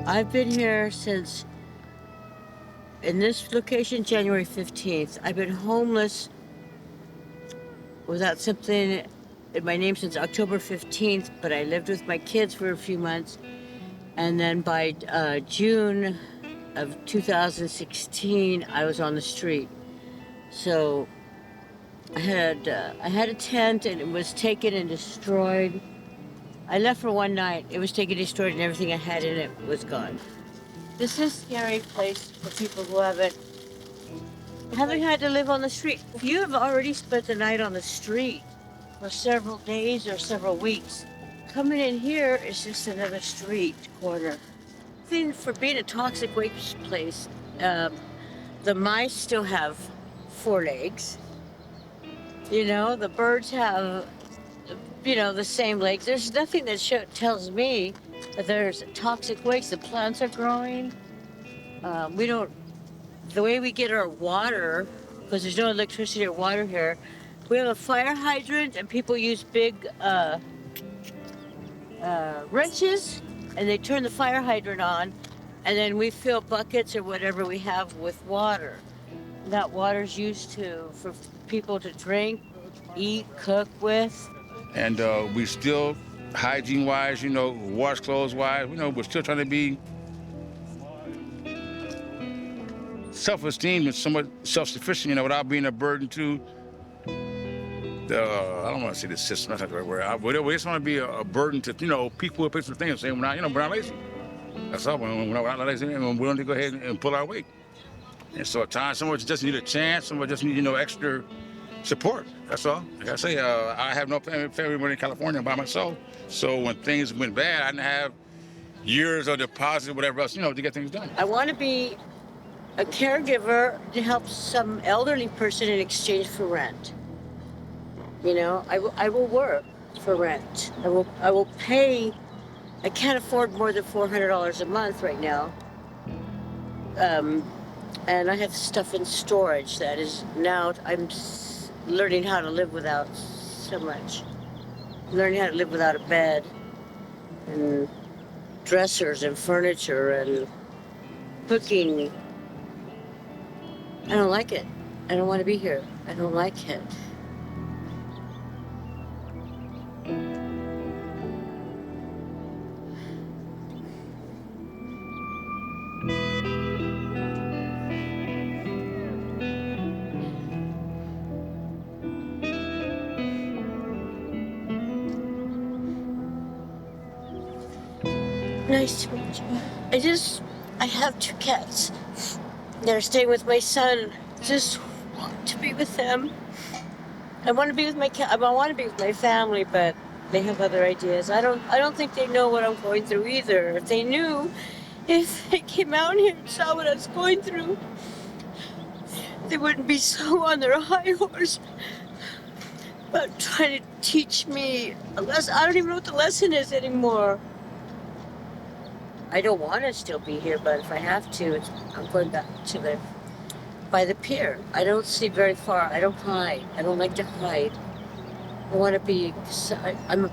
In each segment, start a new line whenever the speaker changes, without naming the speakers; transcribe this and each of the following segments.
I've been here since, in this location, January 15th. I've been homeless without something in my name since October 15th, but I lived with my kids for a few months. And then by June of 2016, I was on the street. So I had a tent and it was taken and destroyed. I left for one night. It was taken, destroyed, and everything I had in it was gone. This is a scary place for people who haven't had to live on the street. If you have already spent the night on the street for several days or several weeks, coming in here is just another street corner. Thing for being a toxic waste place, the mice still have 4 legs. You know, the birds have, the same legs. There's nothing that tells me that there's toxic waste. The plants are growing. The way we get our water, because there's no electricity or water here, we have a fire hydrant and people use big wrenches and they turn the fire hydrant on and then we fill buckets or whatever we have with water. And that water's used for people to drink, eat, cook with.
And we still, hygiene-wise, wash clothes-wise, we're still trying to be self-esteem and somewhat self-sufficient, without being a burden to I don't want to say the system, that's not the right word. We just want to be a burden to, people who pick some things and say, we're not lazy. That's all. We're not lazy, and we're willing to go ahead and pull our weight. And so at times, someone just need a chance, someone just need, extra support. That's all. Like I say, I have no family in California by myself. So when things went bad, I didn't have years of deposit, whatever else, to get things done.
I want to be a caregiver to help some elderly person in exchange for rent. I will work for rent. I will pay. I can't afford more than $400 a month right now. And I have stuff in storage that is now I'm learning how to live without so much. Learning how to live without a bed and dressers and furniture and cooking. I don't like it. I don't want to be here. I don't like it. Nice to meet you. I have 2 cats that are staying with my son. Just want to be with them. I want to be with my cat. I want to be with my family, but they have other ideas. I don't think they know what I'm going through either. If they knew, if they came out here and saw what I was going through, they wouldn't be so on their high horse about trying to teach me a lesson. I don't even know what the lesson is anymore. I don't want to still be here, but if I have to, I'm going back to by the pier. I don't see very far. I don't hide. I don't like to hide. I want to be, I'm a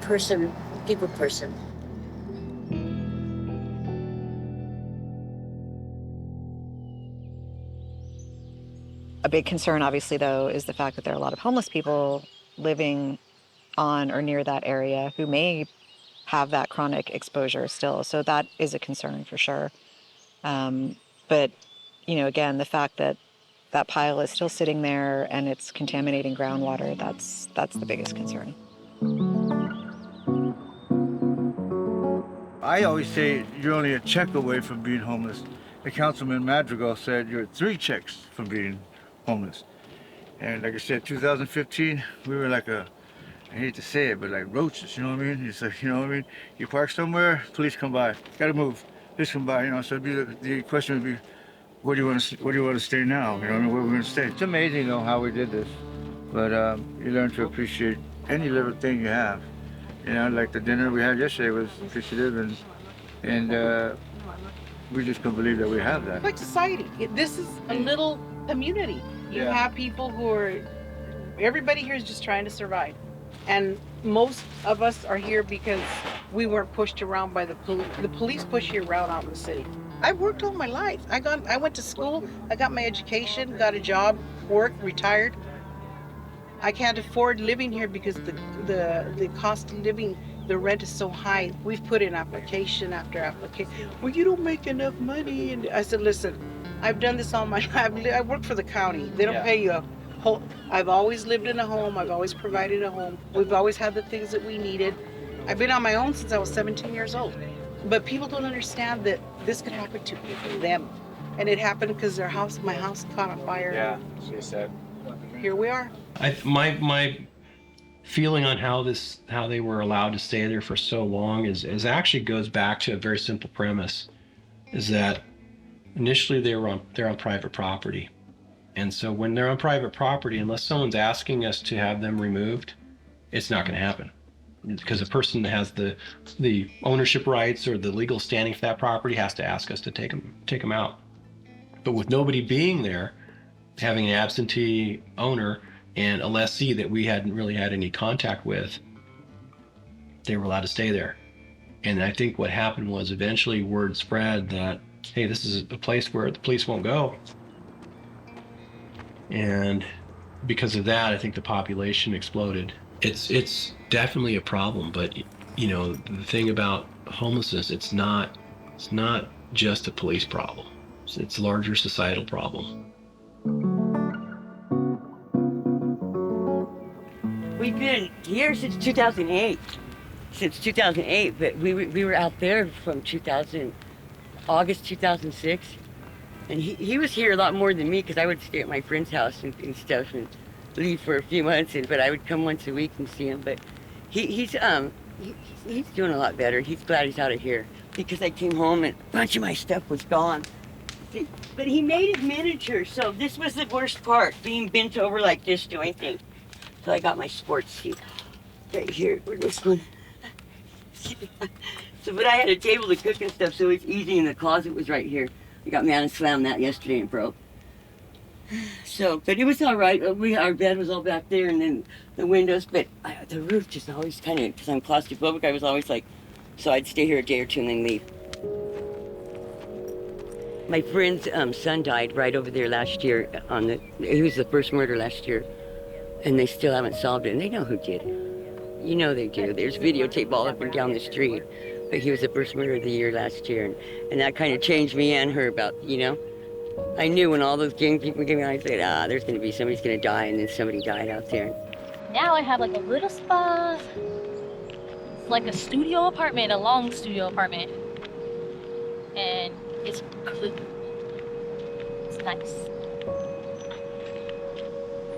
people person.
A big concern, obviously, though, is the fact that there are a lot of homeless people living on or near that area who may have that chronic exposure still. So that is a concern for sure. But, again, the fact that that pile is still sitting there and it's contaminating groundwater, that's the biggest concern.
I always say you're only a check away from being homeless. The Councilman Madrigal said you're 3 checks from being homeless. And like I said, 2015, we were like I hate to say it, but like roaches, you know what I mean? It's like, you park somewhere, police come by, gotta move, police come by, so the question would be, where do you want to stay now? Where are we going to stay? It's amazing, how we did this, but you learn to appreciate any little thing you have. Like the dinner we had yesterday was appreciative, and we just couldn't believe that we have that.
Like society, this is a little community. You have people everybody here is just trying to survive. And most of us are here because we weren't pushed around by the police. The police push you around out in the city. I worked all my life. I went to school, I got my education, got a job, worked, retired. I can't afford living here because the cost of living, the rent is so high. We've put in application after application. Well, you don't make enough money. And I said, listen, I've done this all my life. I work for the county. They don't pay you a whole. I've always lived in a home. I've always provided a home. We've always had the things that we needed. I've been on my own since I was 17 years old. But people don't understand that this could happen to them. And it happened because my house caught on fire.
Yeah, she said.
Here we are.
My feeling on how they were allowed to stay there for so long is actually goes back to a very simple premise, is that initially they're on private property, and so when they're on private property, unless someone's asking us to have them removed, it's not going to happen, because the person that has the ownership rights or the legal standing for that property has to ask us to take them out. But with nobody being there, having an absentee owner and a lessee that we hadn't really had any contact with, they were allowed to stay there. And I think what happened was eventually word spread that, hey, this is a place where the police won't go. And because of that, I think the population exploded. It's definitely a problem, but you know, the thing about homelessness, it's not just a police problem. It's a larger societal problem.
We've been here since 2008. Since 2008, but we were out there from August 2006. And he was here a lot more than me, because I would stay at my friend's house and stuff and leave for a few months, but I would come once a week and see him. But he's doing a lot better. He's glad he's out of here, because I came home and a bunch of my stuff was gone. See, but he made it miniature, so this was the worst part, being bent over like this doing things. So I got my sports seat right here. Where's this one? So, but I had a table to cook and stuff, so it's easy, and the closet was right here. I got mad and slammed that yesterday and broke. So, but it was all right. Our bed was all back there, and then the windows, but the roof just always kind of, because I'm claustrophobic, I was always like, so I'd stay here a day or two and then leave. My friend's son died right over there last year. He was the first murder last year, and they still haven't solved it, and they know who did it. You know they do. There's videotape all up and down the street. But he was the first murder of the year last year, and that kind of changed me and her about, you know. I knew when all those gang people came out, I said, there's going to be, somebody's going to die, and then somebody died out there.
Now I have like a little spa. It's like a studio apartment, a long studio apartment. And it's good. It's nice.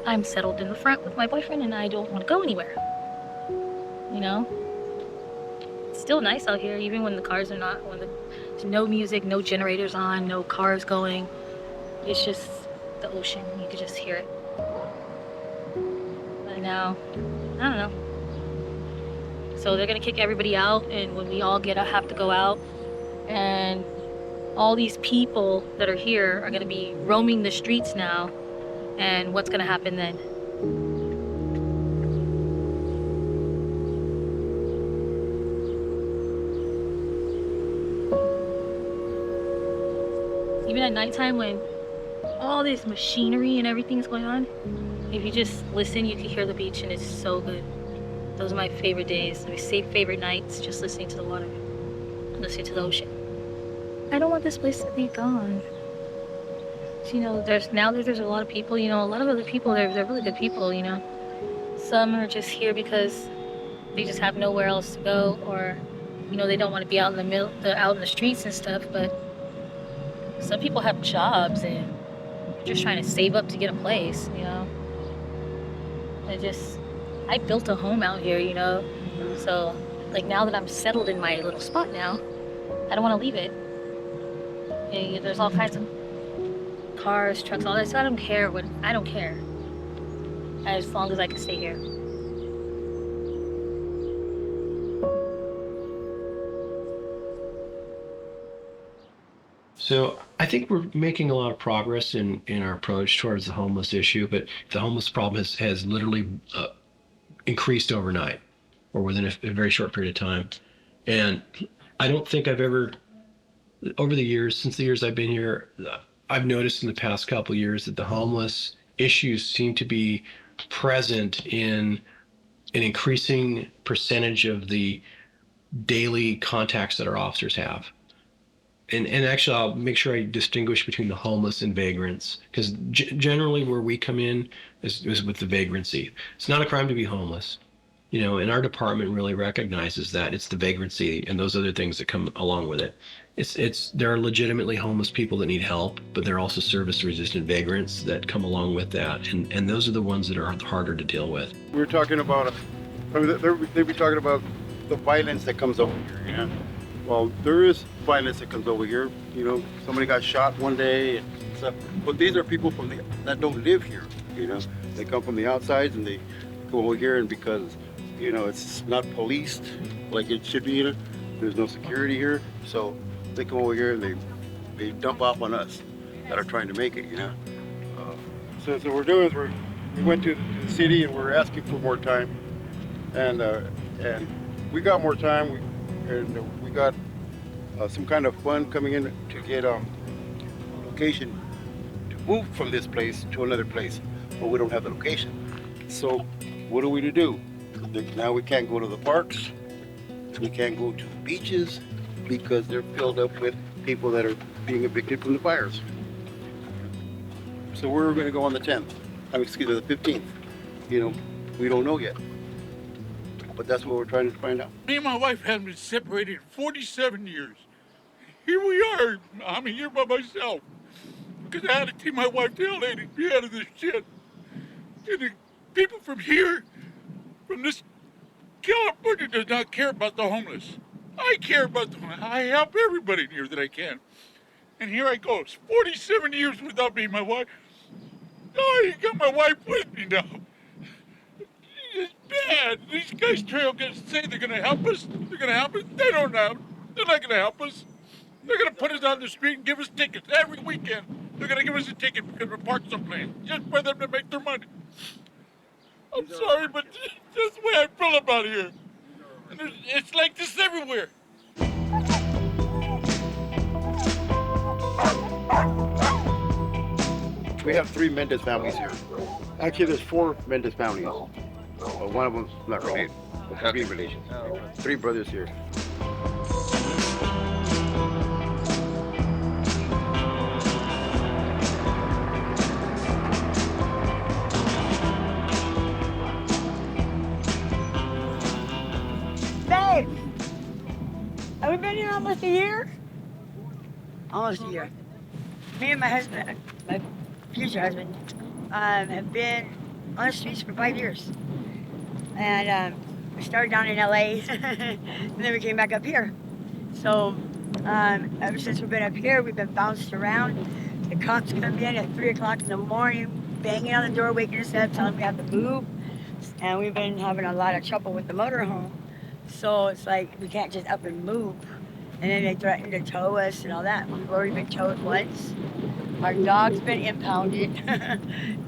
I'm settled in the front with my boyfriend, and I don't want to go anywhere. You know? It's still nice out here, even when the cars are not, there's no music, no generators on, no cars going. It's just the ocean. You could just hear it. But now, I don't know. So they're gonna kick everybody out, and when we all have to go out, and all these people that are here are gonna be roaming the streets now, and what's gonna happen then? Even at nighttime, when all this machinery and everything's going on, if you just listen, you can hear the beach, and it's so good. Those are my favorite days, my favorite nights, just listening to the water, listening to the ocean. I don't want this place to be gone. So, you know, there's a lot of people, you know, a lot of other people, they're really good people, you know. Some are just here because they just have nowhere else to go, or, you know, they don't want to be out in out in the streets and stuff, but some people have jobs and just trying to save up to get a place, you know. I built a home out here, you know. So, like, now that I'm settled in my little spot now, I don't want to leave it. And there's all kinds of cars, trucks, all that. So I don't care. As long as I can stay here.
So I think we're making a lot of progress in our approach towards the homeless issue, but the homeless problem has literally increased overnight, or within a very short period of time. And I don't think I've ever, over the years, since the years I've been here, I've noticed in the past couple of years that the homeless issues seem to be present in an increasing percentage of the daily contacts that our officers have. And actually, I'll make sure I distinguish between the homeless and vagrants, because generally where we come in is with the vagrancy. It's not a crime to be homeless, you know, and our department really recognizes that it's the vagrancy and those other things that come along with it. There are legitimately homeless people that need help, but there are also service-resistant vagrants that come along with that, and those are the ones that are harder to deal with.
We were talking about, they'd be talking about the violence that comes over here, you know? Well, there is violence that comes over here. You know, somebody got shot one day and stuff. But these are people that don't live here, you know? They come from the outside and they go over here, and because, you know, it's not policed like it should be, you know? There's no security here. So they come over here and they dump off on us that are trying to make it, you know? So what we're doing is we went to the city and we're asking for more time. And we got more time. We got some kind of fund coming in to get location to move from this place to another place, but we don't have the location. So what are we to do? Now we can't go to the parks, we can't go to the beaches because they're filled up with people that are being evicted from the fires. So we're going to go on the 10th. The 15th. You know, we don't know yet. But that's what we're trying to find out.
Me and my wife haven't been separated 47 years. Here we are. I'm here by myself. Because I had to take my wife to LA to be out of this shit. And the people from here, from this California, does not care about the homeless. I care about the homeless. I help everybody here that I can. And here I go. It's 47 years without me and my wife. Oh, you got my wife with me now. It's bad. These guys say they're going to help us. They're going to help us. They don't know. They're not going to help us. They're going to put us on the street and give us tickets every weekend. They're going to give us a ticket because we're parked someplace just for them to make their money. I'm sorry, but that's the way I feel about here. And it's like this everywhere.
We have 3 Mendez families here. Actually, there's 4 Mendez families. One of them's not related. But be relations. 3 brothers here.
Babe, have we been here almost a year? Almost a year. Me and my husband, my future husband, have been on the streets for 5 years. And we started down in LA, and then we came back up here. So ever since we've been up here, we've been bounced around. The cops come in at 3 o'clock in the morning, banging on the door, waking us up, telling we have to move. And we've been having a lot of trouble with the motorhome. So it's like we can't just up and move. And then they threaten to tow us and all that. We've already been towed once. Our dog's been impounded,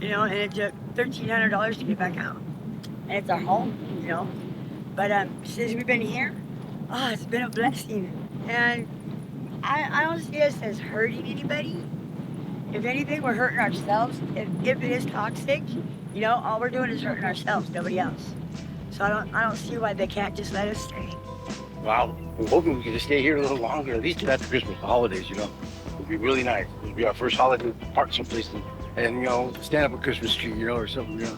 you know, and it took $1,300 to get back out. And it's our home, you know. But since we've been here, it's been a blessing. And I don't see us as hurting anybody. If anything, we're hurting ourselves. If it is toxic, you know, all we're doing is hurting ourselves, nobody else. So I don't see why they can't just let us stay.
Wow, we're hoping we can just stay here a little longer, at least after Christmas, the holidays, you know. It would be really nice. It would be our first holiday, park someplace and you know, stand up a Christmas tree, you know, or something, you know.